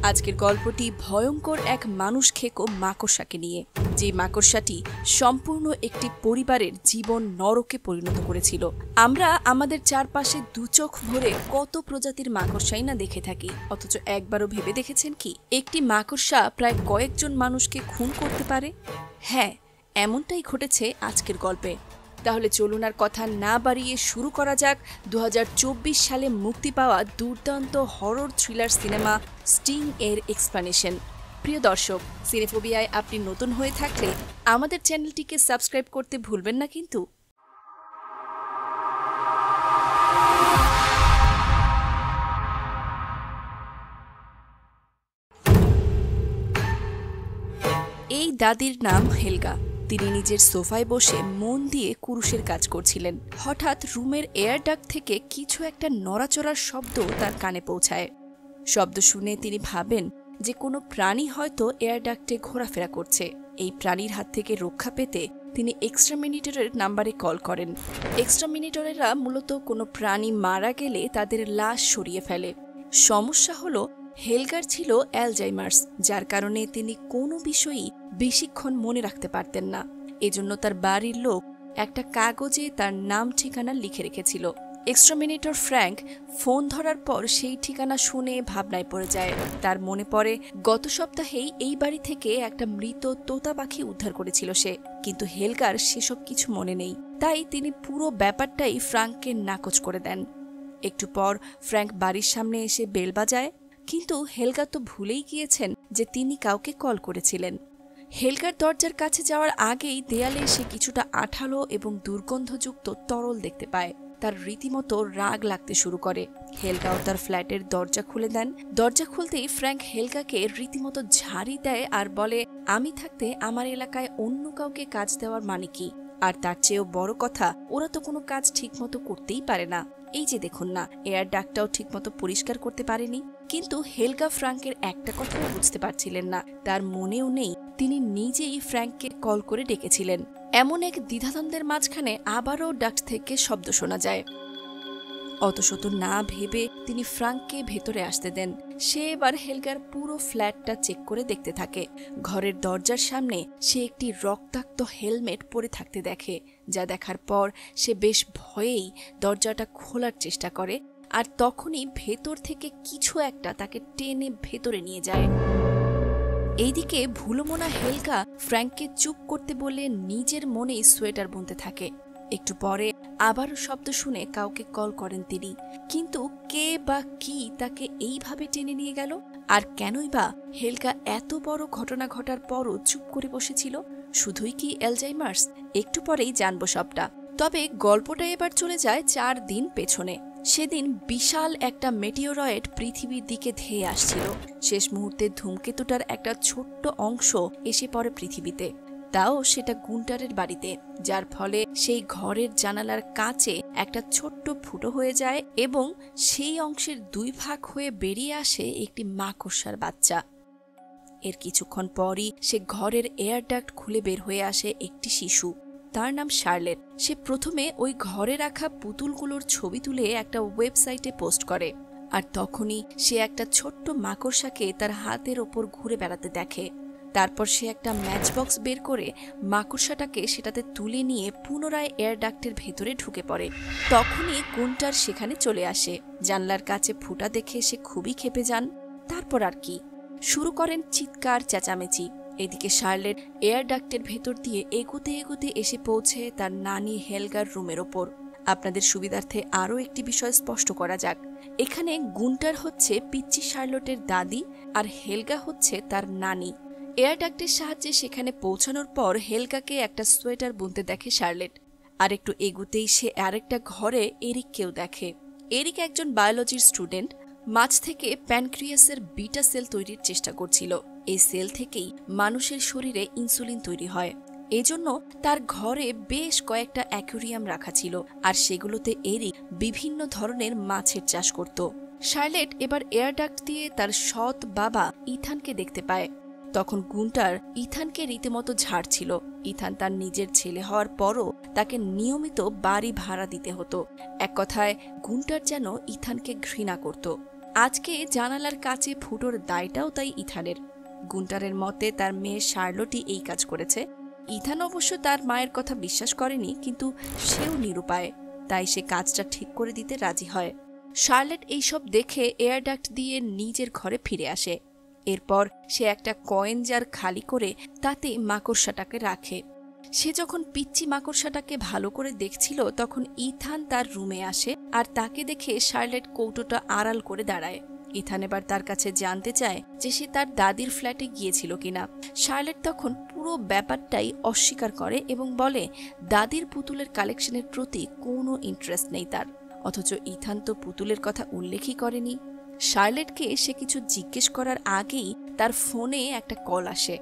আজকের গল্পটি ভয়ঙ্কর এক মানুষ খেকো মাকড়সাকে নিয়ে, যে মাকড়সাটি সম্পূর্ণ একটি পরিবারের জীবন নরকে পরিণত করেছিল। আমরা আমাদের চারপাশে দুচোখ ভরে কত প্রজাতির মাকড়সাই না দেখে থাকি, অথচ একবারও ভেবে দেখেছেন কি একটি মাকড়সা প্রায় কয়েকজন মানুষকে খুন করতে পারে? হ্যাঁ, এমনটাই ঘটেছে আজকের গল্পে। তাহলে চলুন আর কথা না বাড়িয়ে শুরু করা যাক 2024 সালে মুক্তি পাওয়া দুর্দান্ত হরর থ্রিলার সিনেমা স্টিং এর এক্সপ্লানেশন। প্রিয় দর্শক, সিনেফোবিয়ায় আপনি নতুন হয়ে থাকলে আমাদের চ্যানেলটিকে সাবস্ক্রাইব করতে ভুলবেন না কিন্তু। এই দাদির নাম হেলগা। তিনি নিজের সোফায় বসে মন দিয়ে কুরুশের কাজ করছিলেন। হঠাৎ রুমের এয়ার ডাক্ট থেকে কিছু একটা নড়াচড়ার শব্দ তার কানে পৌঁছায়। শব্দ শুনে তিনি ভাবেন যে কোনো প্রাণী হয়তো এয়ার ডাক্টে ঘোরাফেরা করছে। এই প্রাণীর হাত থেকে রক্ষা পেতে তিনি এক্সট্রামিনেটরের নাম্বারে কল করেন। এক্সট্রামিনেটরেরা মূলত কোনো প্রাণী মারা গেলে তাদের লাশ সরিয়ে ফেলে। সমস্যা হলো হেলগার ছিল অ্যালজাইমার্স, যার কারণে তিনি কোনো বিষয়ই বেশিক্ষণ মনে রাখতে পারতেন না। এজন্য তার বাড়ির লোক একটা কাগজে তার নাম ঠিকানা লিখে রেখেছিল। এক্সট্রামিনেটর ফ্র্যাঙ্ক ফোন ধরার পর সেই ঠিকানা শুনে ভাবনায় পড়ে যায়। তার মনে পড়ে গত সপ্তাহেই এই বাড়ি থেকে একটা মৃত তোতা পাখি উদ্ধার করেছিল সে, কিন্তু হেলগার সেসব কিছু মনে নেই। তাই তিনি পুরো ব্যাপারটাই ফ্র্যাঙ্ককে নাকচ করে দেন। একটু পর ফ্র্যাঙ্ক বাড়ির সামনে এসে বেল বাজায়, কিন্তু হেলগা তো ভুলেই গিয়েছেন যে তিনি কাউকে কল করেছিলেন। হেলগার দরজার কাছে যাওয়ার আগেই দেয়ালে সে কিছুটা আঠালো এবং দুর্গন্ধযুক্ত তরল দেখতে পায়। তার রীতিমতো রাগ লাগতে শুরু করে। হেলগাও তার ফ্ল্যাটের দরজা খুলে দেন। দরজা খুলতেই ফ্র্যাঙ্ক হেলগাকে রীতিমতো ঝাড়ি দেয় আর বলে, আমি থাকতে আমার এলাকায় অন্য কাউকে কাজ দেওয়ার মানে কি? আর তার চেয়েও বড় কথা, ওরা তো কোনো কাজ ঠিকমতো করতেই পারে না। এই যে দেখুন না, এয়ার ডাক্টটাও ঠিকমতো পরিষ্কার করতে পারেনি। কিন্তু হেলগা ফ্র্যাঙ্কের একটা কথাও বুঝতে পারছিলেন না। তার মনেও নেই তিনি নিজেই ফ্র্যাঙ্ককে কল করে ডেকেছিলেন। এমন এক দ্বিধাদ্বন্দ্বের মাঝখানে আবারও ডাক্ট থেকে শব্দ শোনা যায়। অতশত না ভেবে তিনি ফ্র্যাঙ্ককে ভেতরে আসতে দেন। সে এবার হেলগার পুরো ফ্ল্যাটটা চেক করে দেখতে থাকে। ঘরের দরজার সামনে সে একটি রক্তাক্ত হেলমেট পরে থাকতে দেখে, যা দেখার পর সে বেশ ভয়েই দরজাটা খোলার চেষ্টা করে। আর তখনই ভেতর থেকে কিছু একটা তাকে টেনে ভেতরে নিয়ে যায়। এইদিকে ভুলোমনা হেলগা ফ্র্যাঙ্ককে চুপ করতে বলে নিজের মনেই সোয়েটার বুনতে থাকে। একটু পরে আবারও শব্দ শুনে কাউকে কল করেন তিনি, কিন্তু কে বা কি তাকে এইভাবে টেনে নিয়ে গেল? আর কেনই বা হেলগা এত বড় ঘটনা ঘটার পরও চুপ করে বসেছিল? শুধুই কি অ্যালজাইমার্স? একটু পরেই জানবো সবটা। তবে গল্পটা এবার চলে যায় 4 দিন পেছনে। সেদিন বিশাল একটা মেটিওরয়েড পৃথিবীর দিকে ধেয়ে আসছিল। শেষ মুহূর্তে ধূমকেতুটার একটা ছোট্ট অংশ এসে পড়ে পৃথিবীতে, তাও সেটা গুন্টারের বাড়িতে, যার ফলে সেই ঘরের জানালার কাঁচে একটা ছোট্ট ফুটো হয়ে যায় এবং সেই অংশের 2 ভাগ হয়ে বেরিয়ে আসে একটি মাকড়সার বাচ্চা। এর কিছুক্ষণ পরই সে ঘরের এয়ার ডাক্ট খুলে বের হয়ে আসে একটি শিশু। তার নাম শার্লেট। সে প্রথমে ওই ঘরে রাখা পুতুলগুলোর ছবি তুলে একটা ওয়েবসাইটে পোস্ট করে, আর তখনই সে একটা ছোট্ট মাকড়সাকে তার হাতের ওপর ঘুরে বেড়াতে দেখে। তারপর সে একটা ম্যাচবক্স বের করে মাকড়সাটাকে সেটাতে তুলে নিয়ে পুনরায় এয়ার ডাক্টের ভেতরে ঢুকে পড়ে। তখনই গুন্টার সেখানে চলে আসে। জানলার কাছে ফুটা দেখে সে খুবই ক্ষেপে যান। তারপর আর কি, শুরু করেন চিৎকার চেঁচামেচি। এদিকে শার্লেট এয়ার ডাক্টের ভেতর দিয়ে এগোতে এগোতে এসে পৌঁছে তার নানি হেলগার রুমের ওপর। আপনাদের সুবিধার্থে আরও একটি বিষয় স্পষ্ট করা যাক, এখানে গুন্টার হচ্ছে পিচ্চি শার্লটের দাদি আর হেলগা হচ্ছে তার নানি। এয়ার ডাক্টের সাহায্যে সেখানে পৌঁছানোর পর হেলগাকে একটা সোয়েটার বুনতে দেখে শার্লেট। আর একটু এগুতেই সে আরেকটা ঘরে এরিককেও দেখে। এরিক একজন বায়োলজির স্টুডেন্ট। মাছ থেকে প্যানক্রিয়াসের বিটা সেল তৈরির চেষ্টা করছিল। এই সেল থেকেই মানুষের শরীরে ইনসুলিন তৈরি হয়। এজন্য তার ঘরে বেশ কয়েকটা অ্যাকুরিয়াম রাখা ছিল, আর সেগুলোতে এরিক বিভিন্ন ধরনের মাছের চাষ করত। শার্লেট এবার এয়ার ডাক্ট দিয়ে তার সৎ বাবা ইথানকে দেখতে পায়। তখন গুন্টার ইথানকে রীতিমতো ঝাড়ছিল। ইথান তার নিজের ছেলে হওয়ার পরও তাকে নিয়মিত বাড়ি ভাড়া দিতে হতো। এক কথায় গুন্টার যেন ইথানকে ঘৃণা করত। আজকে জানালার কাছে ফুটোর দায়টাও তাই ইথানের। গুন্টারের মতে তার মেয়ে শার্লটই এই কাজ করেছে। ইথান অবশ্য তার মায়ের কথা বিশ্বাস করেনি, কিন্তু সেও নিরুপায়, তাই সে কাজটা ঠিক করে দিতে রাজি হয়। শার্লেট এইসব দেখে এয়ার ডাক্ট দিয়ে নিজের ঘরে ফিরে আসে। এরপর সে একটা কয়েন জার খালি করে তাতে মাকড়সাটাকে রাখে। সে যখন পিচ্চি মাকড়সাটাকে ভালো করে দেখছিল তখন ইথান তার রুমে আসে আর তাকে দেখে শার্লেট কৌটোটা আড়াল করে দাঁড়ায়। ইথান এবার তার কাছে জানতে চায় যে সে তার দাদির ফ্ল্যাটে গিয়েছিল কিনা। শার্লেট তখন পুরো ব্যাপারটাই অস্বীকার করে এবং বলে দাদির পুতুলের কালেকশনের প্রতি কোনো ইন্টারেস্ট নেই তার। অথচ ইথান তো পুতুলের কথা উল্লেখই করেনি। শার্লেটকে সে কিছু জিজ্ঞেস করার আগেই তার ফোনে একটা কল আসে।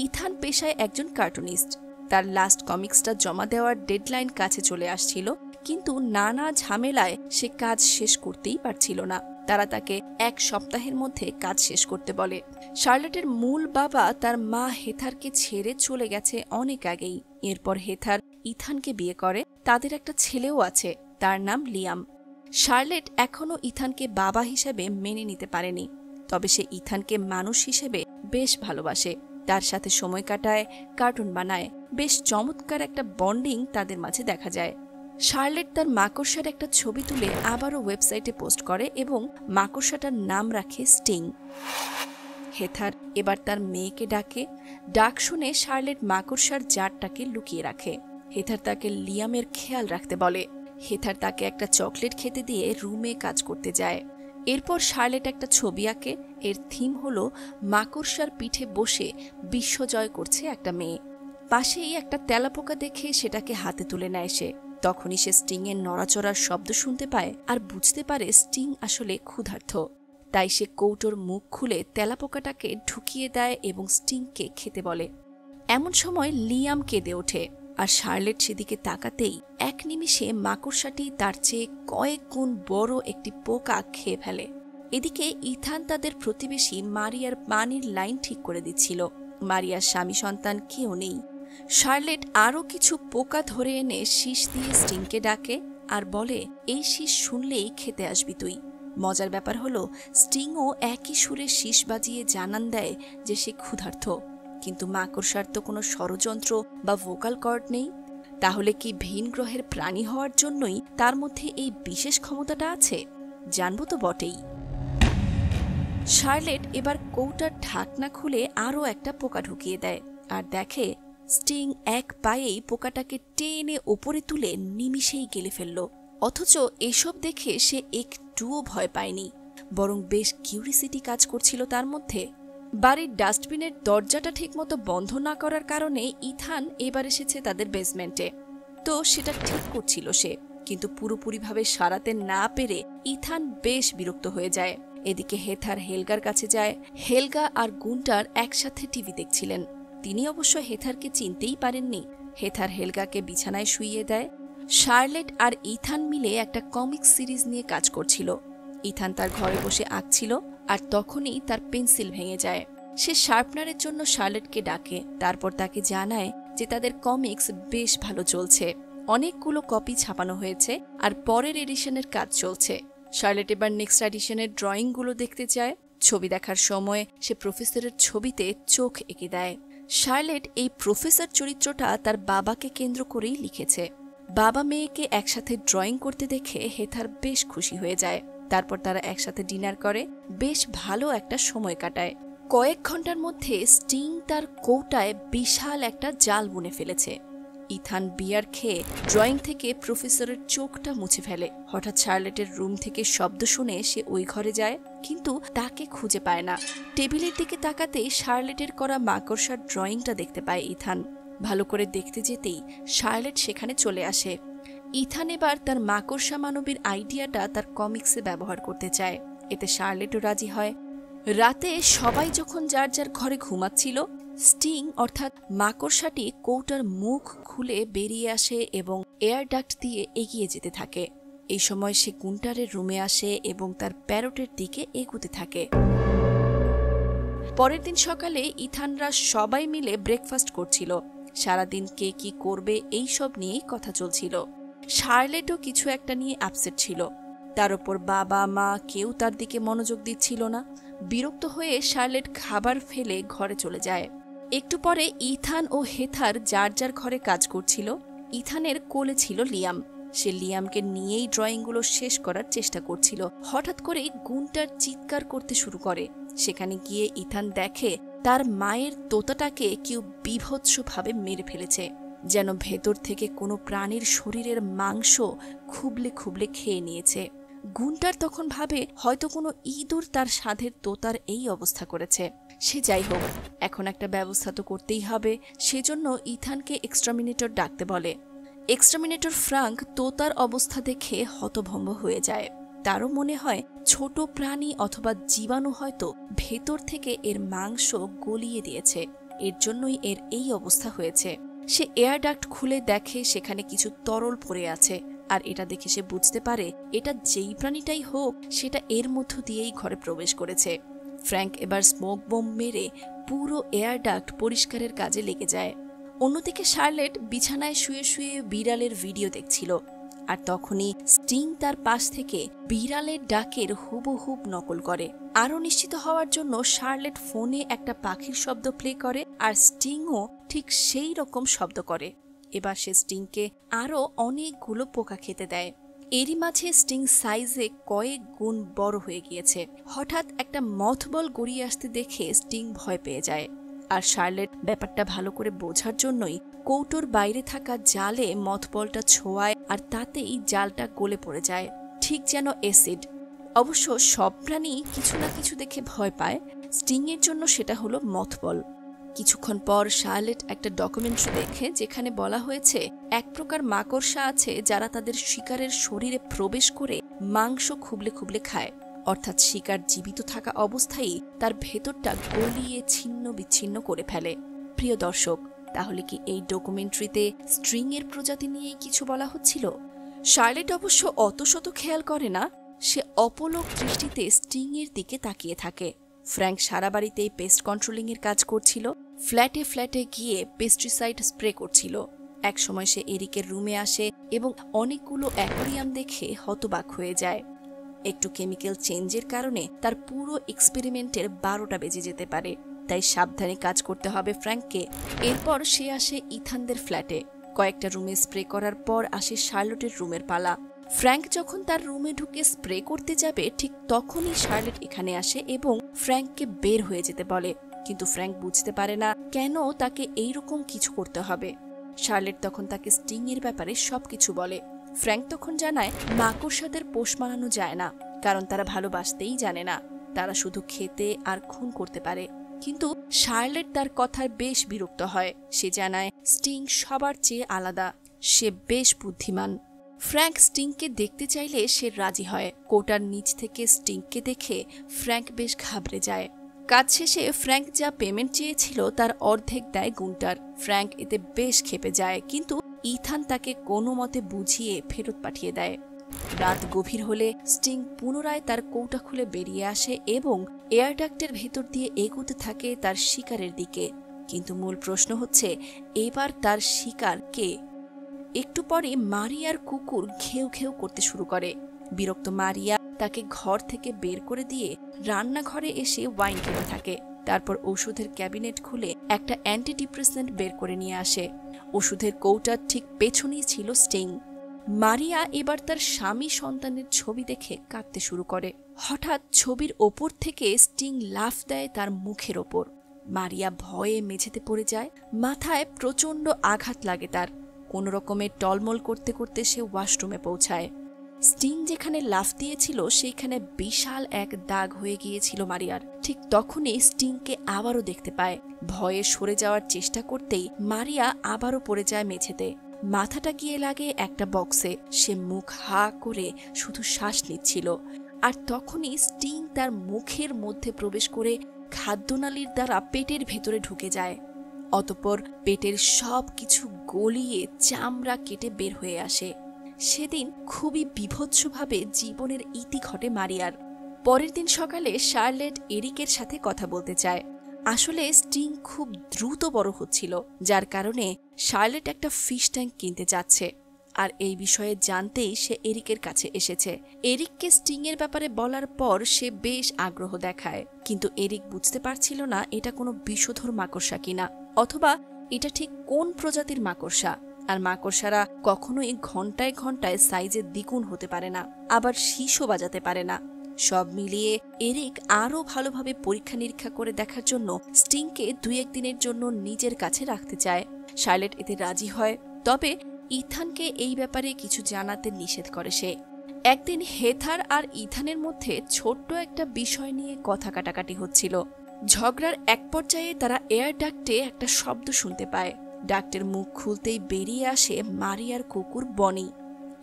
ইথান পেশায় একজন কার্টুনিস্ট। তার লাস্ট কমিক্সটা জমা দেওয়ার ডেডলাইন কাছে চলে আসছিল, কিন্তু নানা ঝামেলায় সে কাজ শেষ করতেই পারছিল না। তারা তাকে 1 সপ্তাহের মধ্যে কাজ শেষ করতে বলে। শার্লেটের মূল বাবা তার মা হেথারকে ছেড়ে চলে গেছে অনেক আগেই। এরপর হেথার ইথানকে বিয়ে করে। তাদের একটা ছেলেও আছে, তার নাম লিয়াম। শার্লেট এখনও ইথানকে বাবা হিসেবে মেনে নিতে পারেনি, তবে সে ইথানকে মানুষ হিসেবে বেশ ভালোবাসে। তার সাথে সময় কাটায়, কার্টুন বানায়। বেশ চমৎকার একটা বন্ডিং তাদের মাঝে দেখা যায়। শার্লেট তার মাকড়সার একটা ছবি তুলে আবারও ওয়েবসাইটে পোস্ট করে এবং মাকড়সাটার নাম রাখে স্টিং। হেথার এবার তার মেয়েকে ডাকে। ডাক শুনে শার্লেট মাকড়সার জারটাকে লুকিয়ে রাখে। হেথার তাকে লিয়ামের খেয়াল রাখতে বলে। হেথার তাকে একটা চকলেট খেতে দিয়ে রুমে কাজ করতে যায়। এরপর শার্লেট একটা ছবি আঁকে। এর থিম হলো মাকড়সার পিঠে বসে বিশ্বজয় করছে একটা মেয়ে। পাশেই একটা তেলাপোকা দেখে সেটাকে হাতে তুলে নেয় সে। তখনই সে স্টিংয়ের নড়াচড়ার শব্দ শুনতে পায় আর বুঝতে পারে স্টিং আসলে ক্ষুধার্ত। তাই সে কৌটোর মুখ খুলে তেলাপোকাটাকে ঢুকিয়ে দেয় এবং স্টিংকে খেতে বলে। এমন সময় লিয়াম কেঁদে ওঠে আর শার্লেট সেদিকে তাকাতেই এক নিমিষে মাকড়সাটি তার চেয়ে কয়েক গুণ বড় একটি পোকা খেয়ে ফেলে। এদিকে ইথান তাদের প্রতিবেশী মারিয়ার পানির লাইন ঠিক করে দিচ্ছিল। মারিয়ার স্বামী সন্তান কেউ নেই। শার্লেট আরও কিছু পোকা ধরে এনে শীষ দিয়ে স্টিংকে ডাকে আর বলে এই শীষ শুনলেই খেতে আসবি তুই। মজার ব্যাপার হলো স্টিংও একই সুরে শীষ বাজিয়ে জানান দেয় যে সে ক্ষুধার্ত। কিন্তু মাকড়সার তো কোনো ষড়যন্ত্র বা ভোকাল কর্ড নেই। তাহলে কি ভিন গ্রহের প্রাণী হওয়ার জন্যই তার মধ্যে এই বিশেষ ক্ষমতাটা আছে? জানবো তো বটেই। শার্লেট এবার কৌটার ঢাকনা খুলে আরও একটা পোকা ঢুকিয়ে দেয় আর দেখে স্টিং এক পায়েই পোকাটাকে টেনে ওপরে তুলে নিমিষেই গেলে ফেলল। অথচ এসব দেখে সে একটুও ভয় পায়নি, বরং বেশ কিউরিসিটি কাজ করছিল তার মধ্যে। বাড়ির ডাস্টবিনের দরজাটা ঠিকমতো বন্ধ না করার কারণে ইথান এবার এসেছে তাদের বেসমেন্টে। তো সেটা ঠিক করছিল সে, কিন্তু পুরোপুরিভাবে সারাতে না পেরে ইথান বেশ বিরক্ত হয়ে যায়। এদিকে হেথার হেলগার কাছে যায়। হেলগা আর গুন্টার একসাথে টিভি দেখছিলেন। তিনি অবশ্য হেথারকে চিনতেই পারেননি। হেথার হেলগাকে বিছানায় শুইয়ে দেয়। শার্লেট আর ইথান মিলে একটা কমিক সিরিজ নিয়ে কাজ করছিল। ইথান তার ঘরে বসে আঁকছিল আর তখনই তার পেন্সিল ভেঙে যায়। সে শার্পনারের জন্য শার্লেটকে ডাকে। তারপর তাকে জানায় যে তাদের কমিক্স বেশ ভালো চলছে, অনেকগুলো কপি ছাপানো হয়েছে আর পরের এডিশনের কাজ চলছে। শার্লেট এবার নেক্সট এডিশনের ড্রয়িংগুলো দেখতে চায়। ছবি দেখার সময় সে প্রফেসরের ছবিতে চোখ এঁকে দেয়। শার্লেট এই প্রফেসর চরিত্রটা তার বাবাকে কেন্দ্র করেই লিখেছে। বাবা মেয়েকে একসাথে ড্রয়িং করতে দেখে হেথার বেশ খুশি হয়ে যায়। তারপর তারা একসাথে ডিনার করে বেশ ভালো একটা সময় কাটায়। কয়েক ঘন্টার মধ্যে স্টিং তার কৌটায় বিশাল একটা জাল বুনে ফেলেছে। ইথান বিয়ার খেয়ে ড্রয়িং থেকে প্রফেসরের চোখটা মুছে ফেলে। হঠাৎ শার্লেটের রুম থেকে শব্দ শুনে সে ওই ঘরে যায়, কিন্তু তাকে খুঁজে পায় না। টেবিলের দিকে তাকাতেই শার্লেটের করা মাকড়সার ড্রয়িংটা দেখতে পায় ইথান। ভালো করে দেখতে যেতেই শার্লেট সেখানে চলে আসে। ইথান এবার তার মাকড়সা মানবীর আইডিয়াটা তার কমিক্সে ব্যবহার করতে চায়। এতে শার্লেটও রাজি হয়। রাতে সবাই যখন যার যার ঘরে ঘুমাচ্ছিল, স্টিং অর্থাৎ মাকড়সাটি কৌটার মুখ খুলে বেরিয়ে আসে এবং এয়ার ডাক্ট দিয়ে এগিয়ে যেতে থাকে। এই সময় সে গুন্টারের রুমে আসে এবং তার প্যারটের দিকে এগুতে থাকে। পরের দিন সকালে ইথানরা সবাই মিলে ব্রেকফাস্ট করছিল। সারাদিন কে কি করবে এই সব নিয়েই কথা চলছিল। শার্লেটও কিছু একটা নিয়ে আপসেট ছিল। তার উপর বাবা মা কেউ তার দিকে মনোযোগ দিচ্ছিল না। বিরক্ত হয়ে শার্লেট খাবার ফেলে ঘরে চলে যায়। একটু পরে ইথান ও হেথার যার যার ঘরে কাজ করছিল। ইথানের কোলে ছিল লিয়াম। সে লিয়ামকে নিয়েই ড্রয়িংগুলো শেষ করার চেষ্টা করছিল। হঠাৎ করেই গুন্টার চিৎকার করতে শুরু করে। সেখানে গিয়ে ইথান দেখে তার মায়ের তোতাটাকে কেউ বীভৎসভাবে মেরে ফেলেছে, যেন ভেতর থেকে কোনো প্রাণীর শরীরের মাংস খুবলে খুবলে খেয়ে নিয়েছে। গুন্টার তখন ভাবে হয়তো কোনো ইঁদুর তার সাধের তোতার এই অবস্থা করেছে। সে যাই হোক, এখন একটা ব্যবস্থা তো করতেই হবে। সেজন্য ইথানকে এক্সটারমিনেটর ডাকতে বলে। এক্সটারমিনেটর ফ্রাঙ্ক তোতার অবস্থা দেখে হতভম্ব হয়ে যায়। তারও মনে হয় ছোট প্রাণী অথবা জীবাণু হয়তো ভেতর থেকে এর মাংস গলিয়ে দিয়েছে, এর জন্যই এর এই অবস্থা হয়েছে। সে এয়ার ডাক্ট খুলে দেখে সেখানে কিছু তরল পড়ে আছে, আর এটা দেখে সে বুঝতে পারে এটা যেই প্রাণীটাই হোক সেটা এর মধ্য দিয়েই ঘরে প্রবেশ করেছে। ফ্র্যাঙ্ক এবার স্মোক বোম মেরে পুরো এয়ার ডাক্ট পরিষ্কারের কাজে লেগে যায়। অন্যদিকে শার্লেট বিছানায় শুয়ে শুয়ে বিড়ালের ভিডিও দেখছিল, আর তখনই স্টিং তার পাশ থেকে বিড়ালের ডাকের হুবহুব নকল করে। আরও নিশ্চিত হওয়ার জন্য শার্লেট ফোনে একটা পাখির শব্দ প্লে করে, আর স্টিংও ঠিক সেই রকম শব্দ করে। এবার সে স্টিংকে আরও অনেকগুলো পোকা খেতে দেয়। এরই মাঝে স্টিং সাইজে কয়েক গুণ বড় হয়ে গিয়েছে। হঠাৎ একটা মথবল গড়িয়ে আসতে দেখে স্টিং ভয় পেয়ে যায়, আর শার্লেট ব্যাপারটা ভালো করে বোঝার জন্যই কৌটোর বাইরে থাকা জালে মথবলটা ছোঁয়ায়, আর তাতেই জালটা গলে পড়ে যায়, ঠিক যেন অ্যাসিড। অবশ্য সব প্রাণী কিছু না কিছু দেখে ভয় পায়, স্টিংয়ের জন্য সেটা হলো মথবল। কিছুক্ষণ পর শার্লেট একটা ডকুমেন্টারি দেখে, যেখানে বলা হয়েছে এক প্রকার মাকড়সা আছে যারা তাদের শিকারের শরীরে প্রবেশ করে মাংস খুবলে খুবলে খায়, অর্থাৎ শিকার জীবিত থাকা অবস্থায় তার ভেতরটা গলিয়ে ছিন্ন বিচ্ছিন্ন করে ফেলে। প্রিয় দর্শক, তাহলে কি এই ডকুমেন্টারিতে স্ট্রিং এর প্রজাতি নিয়ে কিছু বলা হচ্ছিল? শার্লেট অবশ্য অত শত খেয়াল করে না। সে অপলক দৃষ্টিতে স্টিং এর দিকে তাকিয়ে থাকে। ফ্র্যাঙ্ক সারা বাড়িতেই পেস্ট কন্ট্রোলিং এর কাজ করছিল। ফ্ল্যাটে ফ্ল্যাটে গিয়ে পেস্টিসাইড স্প্রে করছিল। একসময় সে এরিকের রুমে আসে এবং অনেকগুলো অ্যাকোয়ারিয়াম দেখে হতবাক হয়ে যায়। একটু কেমিক্যাল চেঞ্জের কারণে তার পুরো এক্সপেরিমেন্টের 12টা বেজে যেতে পারে, তাই সাবধানে কাজ করতে হবে ফ্র্যাঙ্ককে। এরপর সে আসে ইথানদের ফ্ল্যাটে। কয়েকটা রুমে স্প্রে করার পর আসে শার্লটের রুমের পালা। ফ্র্যাঙ্ক যখন তার রুমে ঢুকে স্প্রে করতে যাবে, ঠিক তখনই শার্লট এখানে আসে এবং ফ্র্যাঙ্ককে বের হয়ে যেতে বলে। কিন্তু ফ্র্যাঙ্ক বুঝতে পারে না কেন তাকে এইরকম কিছু করতে হবে। শার্লট তখন তাকে স্টিং এর ব্যাপারে সবকিছু বলে। ফ্র্যাঙ্ক তখন জানায় মাকড়সাদের পোষ মানানো যায় না, কারণ তারা ভালোবাসতেই জানে না, তারা শুধু খেতে আর খুন করতে পারে। কিন্তু শার্লট তার কথায় বেশ বিরক্ত হয়। সে জানায় স্টিং সবার চেয়ে আলাদা, সে বেশ বুদ্ধিমান। ফ্র্যাঙ্ক স্টিংকে দেখতে চাইলে সে রাজি হয়। কোটার নিচ থেকে স্টিংকে দেখে ফ্র্যাঙ্ক বেশ ঘাবড়ে যায়। কাজ শেষে ফ্র্যাঙ্ক যা পেমেন্ট চেয়েছিল তার অর্ধেক দেয় গুন্টার। ফ্র্যাঙ্ক এতে বেশ ক্ষেপে যায়, কিন্তু ইথান তাকে কোনো মতে বুঝিয়ে ফেরত পাঠিয়ে দেয়। রাত গভীর হলে স্টিং পুনরায় তার কৌটা খুলে বেরিয়ে আসে এবং এয়ার ডাক্টের ভেতর দিয়ে এগোতে থাকে তার শিকারের দিকে। কিন্তু মূল প্রশ্ন হচ্ছে, এবার তার শিকার কে? একটু পরে মারিয়ার কুকুর ঘেউ ঘেউ করতে শুরু করে। বিরক্ত মারিয়া তাকে ঘর থেকে বের করে দিয়ে রান্নাঘরে এসে ওয়াইন খেতে থাকে। তারপর ওষুধের ক্যাবিনেট খুলে একটা অ্যান্টিডিপ্রেসেন্ট বের করে নিয়ে আসে। ওষুধের কৌটার ঠিক পেছনেই ছিল স্টিং। মারিয়া এবার তার স্বামী সন্তানের ছবি দেখে কাঁদতে শুরু করে। হঠাৎ ছবির ওপর থেকে স্টিং লাফ দেয় তার মুখের ওপর। মারিয়া ভয়ে মেঝেতে পড়ে যায়। মাথায় প্রচণ্ড আঘাত লাগে তার। কোনো রকমে টলমল করতে করতে সে ওয়াশরুমে পৌঁছায়। স্টিং যেখানে লাফ দিয়েছিল সেইখানে বিশাল এক দাগ হয়ে গিয়েছিল মারিয়ার। ঠিক তখনই স্টিংকে আবারও দেখতে পায়। ভয়ে সরে যাওয়ার চেষ্টা করতেই মারিয়া আবারও পড়ে যায় মেঝেতে। মাথাটা গিয়ে লাগে একটা বক্সে। সে মুখ হা করে শুধু শ্বাস নিচ্ছিল, আর তখনই স্টিং তার মুখের মধ্যে প্রবেশ করে খাদ্যনালীর দ্বারা পেটের ভেতরে ঢুকে যায়। অতঃপর পেটের সব কিছু গলিয়ে চামড়া কেটে বের হয়ে আসে। সেদিন খুবই বীভৎসভাবে জীবনের ইতি ঘটে মারিয়ার। পরের দিন সকালে শার্লেট এরিকের সাথে কথা বলতে চায়। আসলে স্টিং খুব দ্রুত বড় হচ্ছিল, যার কারণে শার্লেট একটা ফিশ ট্যাঙ্ক কিনতে যাচ্ছে। আর এই বিষয়ে জানতেই সে এরিকের কাছে এসেছে। এরিককে স্টিং এর ব্যাপারে বলার পর সে বেশ আগ্রহ দেখায়, কিন্তু এরিক বুঝতে পারছিল না এটা কোনো বিষধর মাকড়সা কিনা, অথবা এটা ঠিক কোন প্রজাতির মাকড়সা। আর মাকড়সারা কখনোই ঘন্টায় ঘন্টায় সাইজে দ্বিগুণ হতে পারে না, আবার শীষও বাজাতে পারে না। সব মিলিয়ে এরিক আরও ভালোভাবে পরীক্ষা নিরীক্ষা করে দেখার জন্য স্টিংকে 2-1 দিনের জন্য নিজের কাছে রাখতে চায়। শার্লেট এতে রাজি হয়, তবে ইথানকে এই ব্যাপারে কিছু জানাতে নিষেধ করে সে। একদিন হেথার আর ইথানের মধ্যে ছোট্ট একটা বিষয় নিয়ে কথা কাটাকাটি হচ্ছিল। ঝগড়ার এক পর্যায়ে তারা এয়ার ডাক্টে একটা শব্দ শুনতে পায়। ডাক্টের মুখ খুলতেই বেরিয়ে আসে মারিয়ার কুকুর বনি।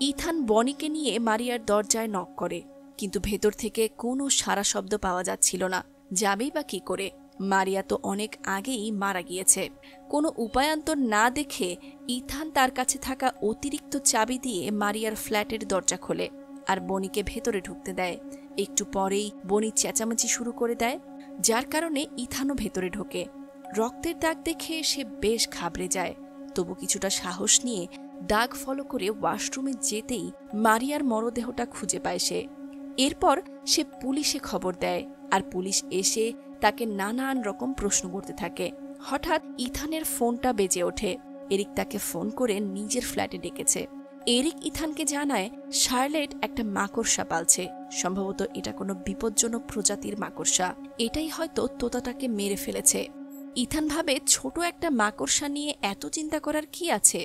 ইথান বনিকে নিয়ে মারিয়ার দরজায় নক করে, কিন্তু ভেতর থেকে কোনো সাড়া শব্দ পাওয়া যাচ্ছিল না। যাবেই বা কি করে? মারিয়া তো অনেক আগেই মারা গিয়েছে। কোনো উপায়ান্তর না দেখে ইথান তার কাছে থাকা অতিরিক্ত চাবি দিয়ে মারিয়ার ফ্ল্যাটের দরজা খোলে আর বনিকে ভেতরে ঢুকতে দেয়। একটু পরেই বনি চেঁচামেচি শুরু করে দেয়, যার কারণে ইথানও ভেতরে ঢোকে। রক্তের দাগ দেখে সে বেশ ঘাবড়ে যায়, তবু কিছুটা সাহস নিয়ে দাগ ফলো করে ওয়াশরুমে যেতেই মারিয়ার মরদেহটা খুঁজে পায় সে। এরপর সে পুলিশে খবর দেয়, আর পুলিশ এসে তাকে নানান রকম প্রশ্ন করতে থাকে। হঠাৎ ইথানের ফোনটা বেজে ওঠে। এরিক তাকে ফোন করে নিজের ফ্ল্যাটে ডেকেছে। এরিক ইথানকে জানায় শার্লেট একটা মাকড়সা পালছে, সম্ভবত এটা কোনো বিপজ্জনক প্রজাতির মাকড়সা। এটাই হয়তো তোতাটাকে মেরে ফেলেছে। ইথান ভাবে ছোট একটা মাকড়সা নিয়ে এত চিন্তা করার কি আছে।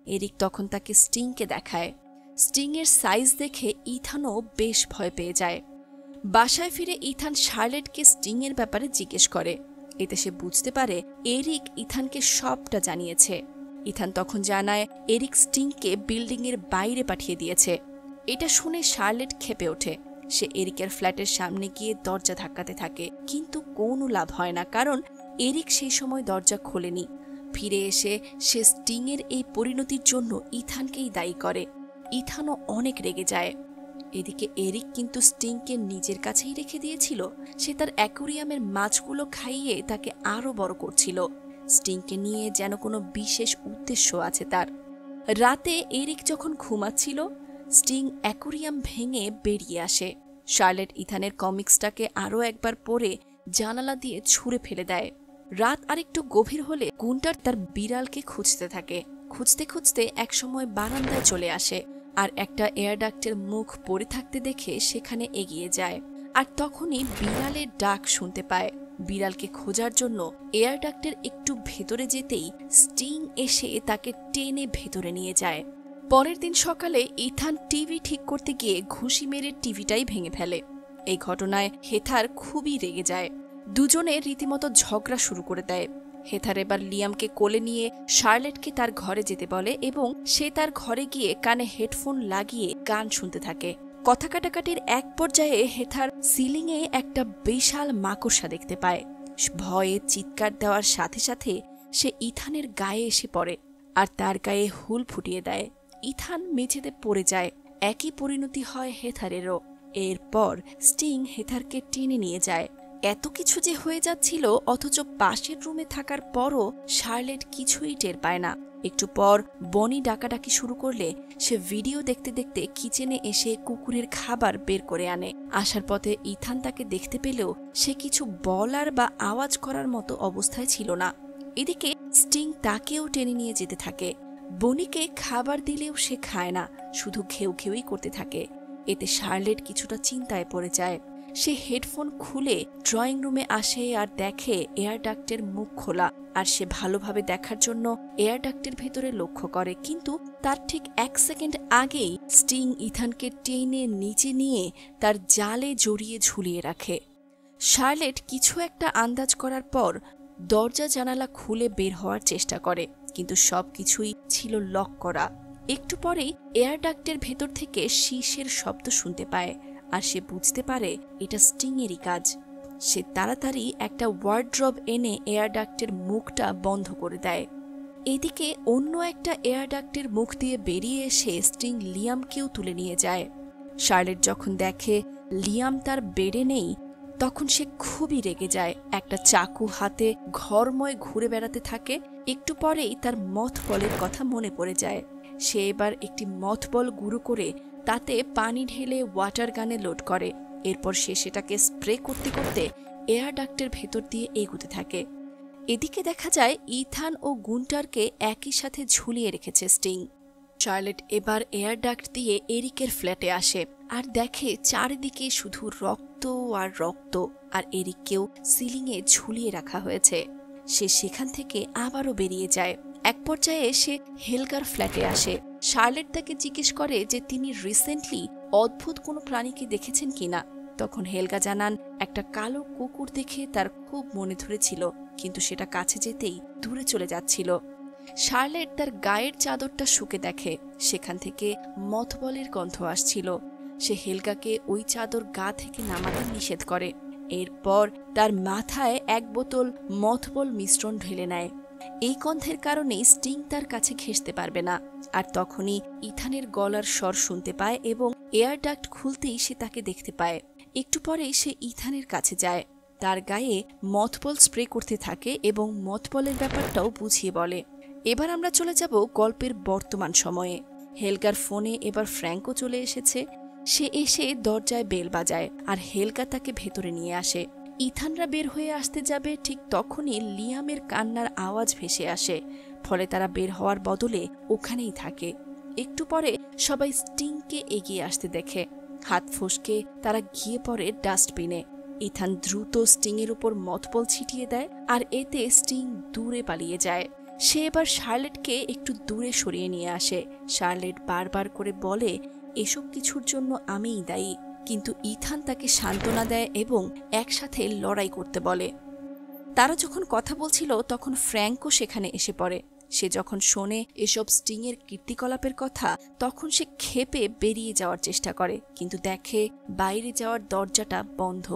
এরিক তখন তাকে স্টিংকে দেখায়। স্টিং এর সাইজ দেখে ইথানও বেশ ভয় পেয়ে যায়। বাসায় ফিরে ইথান শার্লেটকে স্টিং এর ব্যাপারে জিজ্ঞেস করে। এতে সে বুঝতে পারে এরিক ইথানকে সবটা জানিয়েছে। ইথান তখন জানায় এরিক স্টিংকে বিল্ডিং এর বাইরে পাঠিয়ে দিয়েছে। এটা শুনে শার্লেট ক্ষেপে ওঠে। সে এরিকের ফ্ল্যাটের সামনে গিয়ে দরজা ধাক্কাতে থাকে, কিন্তু কোনো লাভ হয় না, কারণ এরিক সেই সময় দরজা খোলেনি। ফিরে এসে সে স্টিং এর এই পরিণতির জন্য ইথানকেই দায়ী করে। ইথানও অনেক রেগে যায়। এদিকে এরিক কিন্তু স্টিংকে নিজের কাছেই রেখে দিয়েছিল। সে তার অ্যাকোরিয়ামের মাছগুলো খাইয়ে তাকে আরো বড় করছিল। স্টিংকে নিয়ে যেন কোনো বিশেষ উদ্দেশ্য আছে তার। রাতে এরিক যখন ঘুমাচ্ছিল, স্টিং অ্যাকোরিয়াম ভেঙে বেরিয়ে আসে। শার্লেট ইথানের কমিক্সটাকে আরও একবার পড়ে জানালা দিয়ে ছুঁড়ে ফেলে দেয়। রাত আরেকটু গভীর হলে গুন্টার তার বিড়ালকে খুঁজতে থাকে। খুঁজতে খুঁজতে একসময় বারান্দায় চলে আসে আর একটা এয়ার ডাক্টের মুখ পড়ে থাকতে দেখে সেখানে এগিয়ে যায়। আর তখনই বিড়ালের ডাক শুনতে পায়। বিড়ালকে খোঁজার জন্য এয়ার ডাক্টের একটু ভেতরে যেতেই স্টিং এসে তাকে টেনে ভেতরে নিয়ে যায়। পরের দিন সকালে ইথান টিভি ঠিক করতে গিয়ে ঘুষি মেরে টিভিটাই ভেঙে ফেলে। এই ঘটনায় হেথার খুবই রেগে যায়। দুজনে রীতিমতো ঝগড়া শুরু করে দেয়। হেথার এবার লিয়ামকে কোলে নিয়ে শার্লেটকে তার ঘরে যেতে বলে এবং সে তার ঘরে গিয়ে কানে হেডফোন লাগিয়ে গান শুনতে থাকে। কথা কাটাকাটির এক পর্যায়ে হেথার সিলিংয়ে একটা বিশাল মাকড়সা দেখতে পায়। ভয়ে চিৎকার দেওয়ার সাথে সাথে সে ইথানের গায়ে এসে পড়ে আর তার গায়ে হুল ফুটিয়ে দেয়। ইথান মেঝেতে পড়ে যায়। একই পরিণতি হয় হেথারেরও। এরপর স্টিং হেথারকে টেনে নিয়ে যায়। এত কিছু যে হয়ে যাচ্ছিল, অথচ পাশের রুমে থাকার পরও শার্লেট কিছুই টের পায় না। একটু পর বনি ডাকাডাকি শুরু করলে সে ভিডিও দেখতে দেখতে কিচেনে এসে কুকুরের খাবার বের করে আনে। আসার পথে ইথান তাকে দেখতে পেলেও সে কিছু বলার বা আওয়াজ করার মতো অবস্থায় ছিল না। এদিকে স্টিং তাকেও টেনে নিয়ে যেতে থাকে। বনিকে খাবার দিলেও সে খায় না, শুধু ঘেউ ঘেউই করতে থাকে। এতে শার্লেট কিছুটা চিন্তায় পড়ে যায়। সে হেডফোন খুলে ড্রয়িং রুমে আসে আর দেখে এয়ার ডাক্টের মুখ খোলা। আর সে ভালোভাবে দেখার জন্য এয়ার ডাক্টের ভেতরে লক্ষ্য করে, কিন্তু তার ঠিক 1 সেকেন্ড আগেই স্টিং ইথানকে টেনে নিচে নিয়ে তার জালে জড়িয়ে ঝুলিয়ে রাখে। শার্লেট কিছু একটা আন্দাজ করার পর দরজা জানালা খুলে বের হওয়ার চেষ্টা করে, কিন্তু সবকিছুই ছিল লক করা। একটু পরেই এয়ার ডাক্টের ভেতর থেকে শীষের শব্দ শুনতে পায় আর সে বুঝতে পারে এটা স্টিংয়েরই কাজ। সে তাড়াতাড়ি একটা ওয়ার্ড্রব এনে এয়ার ডাক্টের মুখটা বন্ধ করে দেয়। এদিকে অন্য একটা এয়ার ডাক্টের মুখ দিয়ে বেরিয়ে এসে স্টিং লিয়ামকেও তুলে নিয়ে যায়। শার্লেট যখন দেখে লিয়াম তার বেডে নেই, তখন সে খুবই রেগে যায়। একটা চাকু হাতে ঘরময় ঘুরে বেড়াতে থাকে। একটু পরেই তার মথবলের কথা মনে পড়ে যায়। সে এবার একটি মথবল গুঁড়ো করে তাতে পানি ঢেলে ওয়াটার গানে লোড করে। এরপর সে সেটাকে স্প্রে করতে করতে এয়ার ডাক্টের ভেতর দিয়ে এগোতে থাকে। এদিকে দেখা যায় ইথান ও গুন্টারকে একই সাথে ঝুলিয়ে রেখেছে স্টিং। শার্লেট এবার এয়ার ডাক্ট দিয়ে এরিকের ফ্ল্যাটে আসে আর দেখে চারিদিকে শুধু রক্ত আর রক্ত, আর এরিককেও সিলিংয়ে ঝুলিয়ে রাখা হয়েছে। সে সেখান থেকে আবারও বেরিয়ে যায়। এক পর্যায়ে সে হেলগার ফ্ল্যাটে আসে। শার্লেট তাকে জিজ্ঞেস করে যে তিনি রিসেন্টলি অদ্ভুত কোনো প্রাণীকে দেখেছেন কিনা। তখন হেলগা জানান একটা কালো কুকুর দেখে তার খুব মনে ধরেছিল, কিন্তু সেটা কাছে যেতেই দূরে চলে যাচ্ছিল। শার্লেট তার গায়ের চাদরটা শুকে দেখে সেখান থেকে মথবলের গন্ধ আসছিল। সে হেলগাকে ওই চাদর গা থেকে নামাতে নিষেধ করে। এরপর তার মাথায় এক বোতল মথবল মিশ্রণ ঢেলে নেয়। এই গন্ধের কারণেই স্টিং তার কাছে ঘেঁষতে পারবে না। আর তখনই ইথানের গলার স্বর শুনতে পায় এবং এয়ার ডাক্ট খুলতেই সে তাকে দেখতে পায়। একটু পরেই সে ইথানের কাছে যায়, তার গায়ে মথবল স্প্রে করতে থাকে এবং মথবলের ব্যাপারটাও বুঝিয়ে বলে। এবার আমরা চলে যাব গল্পের বর্তমান সময়ে। হেলগার ফোনে এবার ফ্র্যাঙ্কও চলে এসেছে। সে এসে দরজায় বেল বাজায় আর হেলগা তাকে ভেতরে নিয়ে আসে। ইথানরা বের হয়ে আসতে যাবে, ঠিক তখনই লিয়ামের কান্নার আওয়াজ ভেসে আসে। ফলে তারা বের হওয়ার বদলে ওখানেই থাকে। একটু পরে সবাই স্টিংকে এগিয়ে আসতে দেখে। হাত ফসকে তারা গিয়ে পড়ে ডাস্টবিনে। ইথান দ্রুত স্টিংয়ের উপর মথবল ছিটিয়ে দেয় আর এতে স্টিং দূরে পালিয়ে যায়। সে এবার শার্লেটকে একটু দূরে সরিয়ে নিয়ে আসে। শার্লেট বারবার করে বলে এসব কিছুর জন্য আমিই দায়ী, কিন্তু ইথান তাকে সান্ত্বনা দেয় এবং একসাথে লড়াই করতে বলে। তারা যখন কথা বলছিল তখন ফ্র্যাঙ্কও সেখানে এসে পড়ে। সে যখন শোনে এসব স্টিংয়ের কীর্তিকলাপের কথা তখন সে ক্ষেপে বেরিয়ে যাওয়ার চেষ্টা করে, কিন্তু দেখে বাইরে যাওয়ার দরজাটা বন্ধ।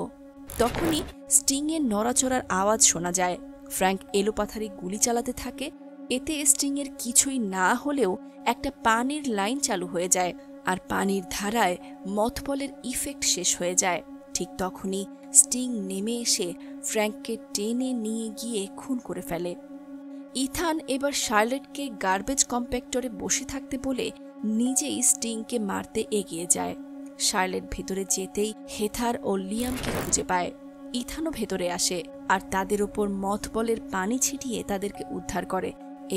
তখনই স্টিংয়ের নড়াচড়ার আওয়াজ শোনা যায়। ফ্র্যাঙ্ক এলোপাথারি গুলি চালাতে থাকে। এতে স্টিংয়ের কিছুই না হলেও একটা পানির লাইন চালু হয়ে যায় আর পানির ধারায় মথবলের ইফেক্ট শেষ হয়ে যায়। ঠিক তখনই স্টিং নেমে এসে ফ্র্যাঙ্ককে টেনে নিয়ে গিয়ে খুন করে ফেলে। ইথান এবার শার্লেটকে গার্বেজ কম্প্যাক্টরে বসে থাকতে বলে নিজেই স্টিংকে মারতে এগিয়ে যায়। শার্লেট ভেতরে যেতেই হেথার ও লিয়ামকে খুঁজে পায়। ইথানও ভেতরে আসে আর তাদের ওপর মথবলের পানি ছিটিয়ে তাদেরকে উদ্ধার করে।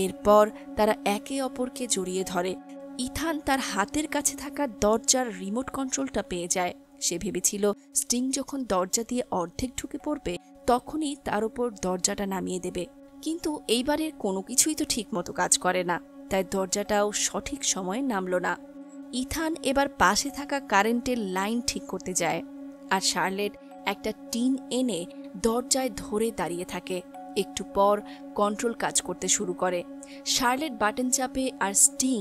এরপর তারা একে অপরকে জড়িয়ে ধরে। ইথান তার হাতের কাছে থাকা দরজার রিমোট কন্ট্রোলটা পেয়ে যায়। সে ভেবেছিল স্টিং যখন দরজা দিয়ে অর্ধেক ঢুকে পড়বে তখনই তার উপর দরজাটা নামিয়ে দেবে, কিন্তু এইবারের কোনো কিছুই তো ঠিক মতো কাজ করে না, তাই দরজাটাও সঠিক সময়ে নামল না। ইথান এবার পাশে থাকা কারেন্টের লাইন ঠিক করতে যায় আর শার্লেট একটা টিন এনে দরজায় ধরে দাঁড়িয়ে থাকে। একটু পর কন্ট্রোল কাজ করতে শুরু করে। শার্লেট বাটন চাপে আর স্টিং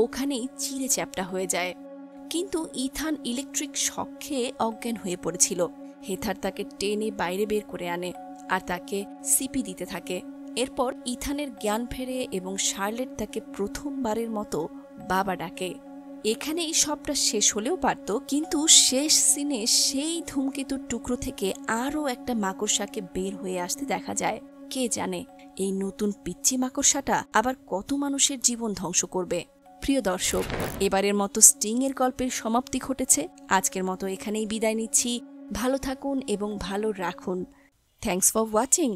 ওখানেই চিড়ে চ্যাপ্টা হয়ে যায়। কিন্তু ইথান ইলেকট্রিক শক খেয়ে অজ্ঞান হয়ে পড়েছিল। হেথার তাকে টেনে বাইরে বের করে আনে আর তাকে সিপি দিতে থাকে। এরপর ইথানের জ্ঞান ফেরে এবং শার্লেট তাকে প্রথমবারের মতো বাবা ডাকে। এখানেই সবটা শেষ হলেও পারত, কিন্তু শেষ সিনে সেই ধূমকেতুর টুকরো থেকে আরও একটা মাকড়সাকে বের হয়ে আসতে দেখা যায়। কে জানে এই নতুন পিচ্চি মাকড়সাটা আবার কত মানুষের জীবন ধ্বংস করবে। প্রিয় দর্শক, এবারের মতো স্টিং এর গল্পের সমাপ্তি ঘটেছে। আজকের মতো এখানেই বিদায় নিচ্ছি। ভালো থাকুন এবং ভালো রাখুন। Thanks for watching.